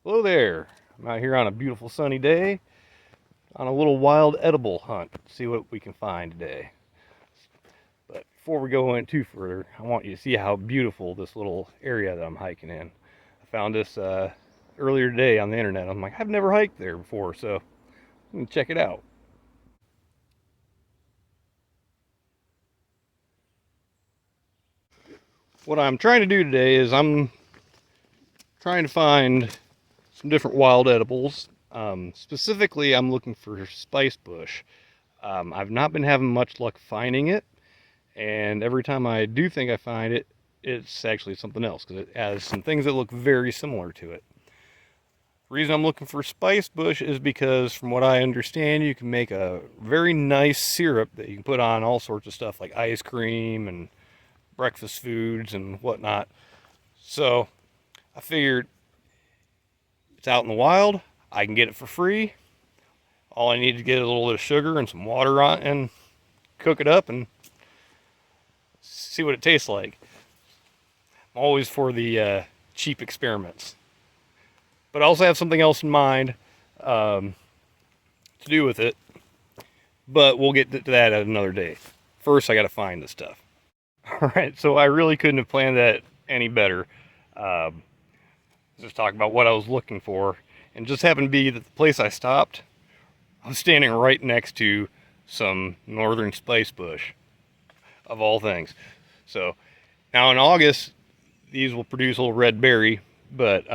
Hello there. I'm out here on a beautiful sunny day on a little wild edible hunt. See what we can find today. But before we go in too further, I want you to see how beautiful this little area that I'm hiking in. I found this earlier today on the internet. I'm like, I've never hiked there before, so I'm gonna check it out. What I'm trying to do today is I'm trying to find some different wild edibles. Specifically, I'm looking for spice bush. I've not been having much luck finding it, and every time I do think I find it, it's actually something else because it has some things that look very similar to it. The reason I'm looking for spice bush is because, from what I understand, you can make a very nice syrup that you can put on all sorts of stuff like ice cream and breakfast foods and whatnot. So I figured it's out in the wild. I can get it for free. All I need to get is a little bit of sugar and some water on and cook it up and see what it tastes like. I'm always for the cheap experiments. But I also have something else in mind to do with it. But we'll get to that at another day. First, I got to find the stuff. All right, so I really couldn't have planned that any better. Just talking about what I was looking for. And just happened to be that the place I stopped, I was standing right next to some northern spice bush, of all things. So now in August, these will produce a little red berry, but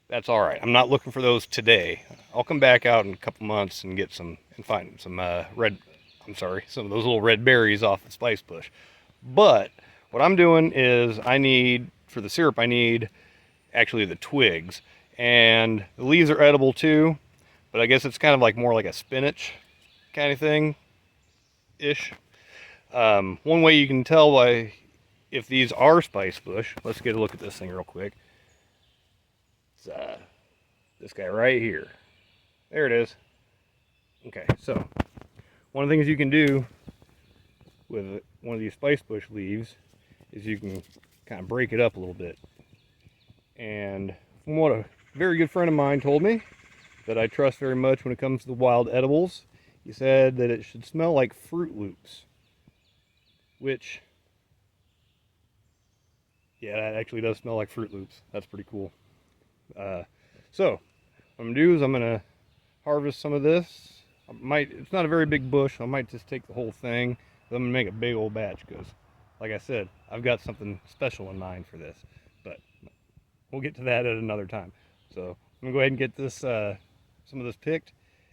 that's all right. I'm not looking for those today. I'll come back out in a couple months and get some and find some some of those little red berries off the spice bush. But what I'm doing is for the syrup, I need actually the twigs, and the leaves are edible too, but I guess it's kind of like more like a spinach kind of thing ish. One way you can tell by if these are spice bush, let's get a look at this thing real quick. It's this guy right here. There it is. Okay, so one of the things you can do with one of these spice bush leaves is you can kind of break it up a little bit. And from what a very good friend of mine told me, that I trust very much when it comes to the wild edibles, he said that it should smell like Fruit Loops. Which, yeah, that actually does smell like Fruit Loops. That's pretty cool. So, what I'm going to do is I'm going to harvest some of this. It's not a very big bush, so I might just take the whole thing. I'm going to make a big old batch because, like I said, I've got something special in mind for this. But we'll get to that at another time. So I'm going to go ahead and get this, some of this picked,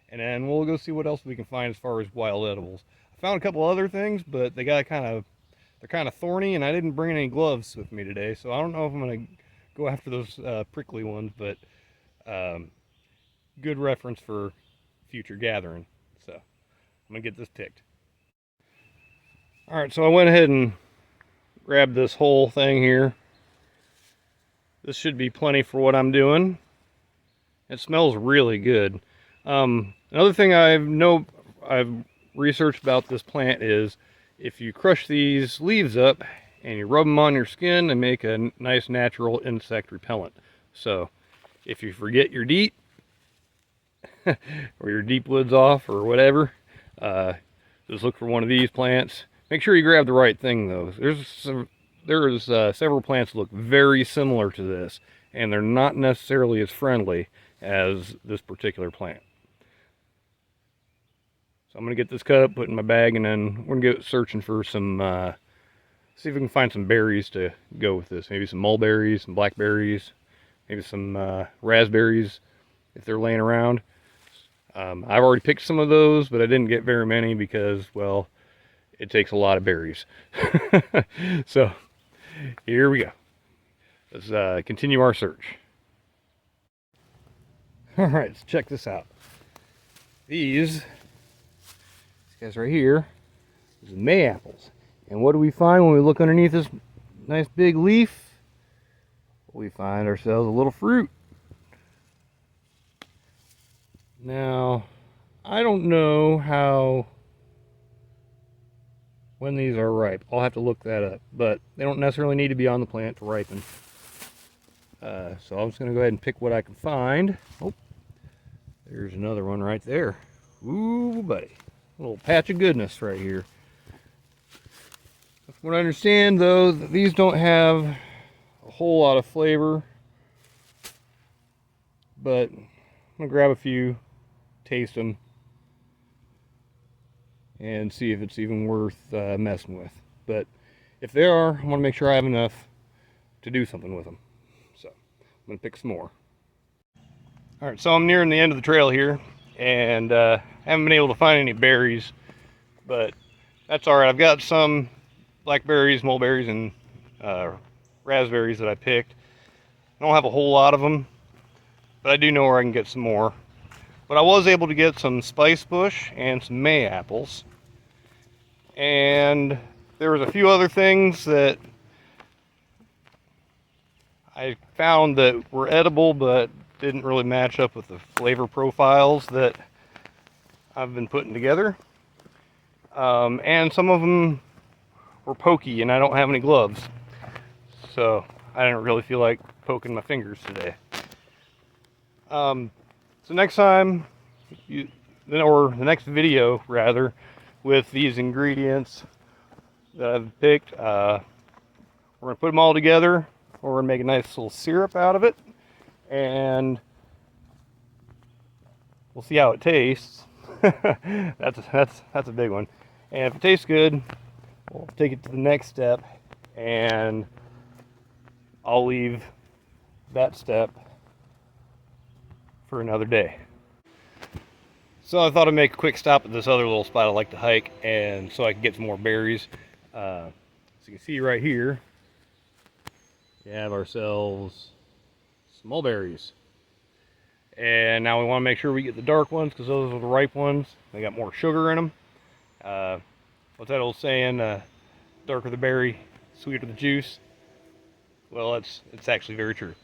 and then we'll go see what else we can find as far as wild edibles. I found a couple other things, but they're kind of thorny, and I didn't bring any gloves with me today, so I don't know if I'm going to go after those prickly ones, but good reference for future gathering. So I'm going to get this picked. All right, so I went ahead and grabbed this whole thing here. This should be plenty for what I'm doing. It smells really good. Another thing I've researched about this plant is if you crush these leaves up and you rub them on your skin, they make a nice natural insect repellent. So if you forget your DEET or your deep woods off or whatever, just look for one of these plants. Make sure you grab the right thing though. There's several plants that look very similar to this, and they're not necessarily as friendly as this particular plant. So I'm going to get this cut up, put in my bag, and then we're going to go searching for some, see if we can find some berries to go with this. Maybe some mulberries, some blackberries, maybe some raspberries if they're laying around. I've already picked some of those, but I didn't get very many because, well, it takes a lot of berries. So here we go. Let's continue our search. All right, let's check this out. These guys right here is the May apples. And what do we find when we look underneath this nice big leaf? We find ourselves a little fruit. Now, I don't know when these are ripe. I'll have to look that up, but they don't necessarily need to be on the plant to ripen. So I'm just going to go ahead and pick what I can find. Oh, there's another one right there. Ooh, buddy. A little patch of goodness right here. From what I understand, though, that these don't have a whole lot of flavor. But I'm going to grab a few, taste them, and see if it's even worth messing with. But if they are, I want to make sure I have enough to do something with them. So I'm going to pick some more. Alright, so I'm nearing the end of the trail here, and haven't been able to find any berries, but that's alright. I've got some blackberries, mulberries, and raspberries that I picked. I don't have a whole lot of them, but I do know where I can get some more. But I was able to get some spice bush and some May apples. And there was a few other things that I found that were edible, but didn't really match up with the flavor profiles that I've been putting together. And some of them were pokey, and I don't have any gloves. So I didn't really feel like poking my fingers today. So next time, or the next video rather, with these ingredients that I've picked, we're going to put them all together. We're going to make a nice little syrup out of it, and we'll see how it tastes. that's a big one. And if it tastes good, we'll take it to the next step, and I'll leave that step for another day. So I thought I'd make a quick stop at this other little spot I like to hike, and so I can get some more berries. So you can see right here, we have ourselves some mulberries. And now we want to make sure we get the dark ones, because those are the ripe ones. They got more sugar in them. What's that old saying? Darker the berry, sweeter the juice. Well, it's actually very true.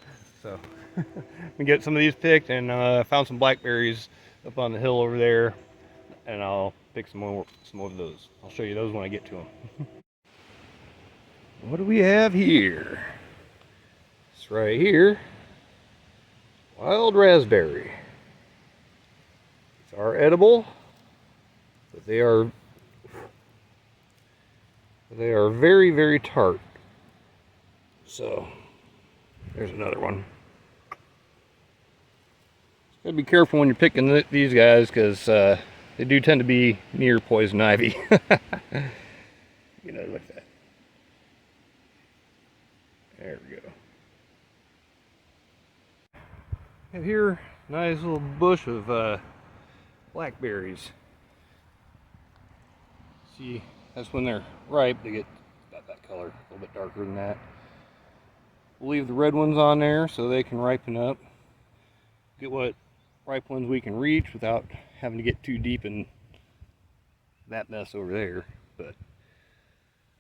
So we get some of these picked, and I found some blackberries up on the hill over there, and I'll pick some more of those. I'll show you those when I get to them. What do we have here? It's right here. Wild raspberry. These are edible, but they are very, very tart. So there's another one. Gotta be careful when you're picking these guys, because they do tend to be near poison ivy. You know, like that. There we go. And here, nice little bush of blackberries. See, that's when they're ripe. They get about that color, a little bit darker than that. We'll leave the red ones on there so they can ripen up. Get what ripe ones we can reach without having to get too deep in that mess over there. But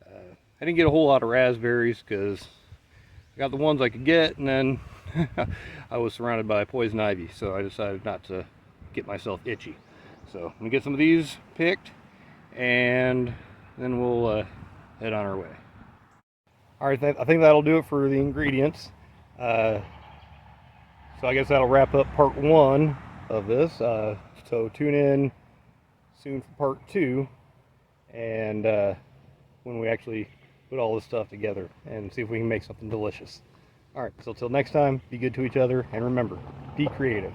I didn't get a whole lot of raspberries because I got the ones I could get, and then I was surrounded by poison ivy, so I decided not to get myself itchy. So I'm gonna get some of these picked, and then we'll head on our way. All right, I think that'll do it for the ingredients. So I guess that'll wrap up part 1 of this. So tune in soon for part 2, and when we actually put all this stuff together and see if we can make something delicious. All right, so till next time, be good to each other, and remember, be creative.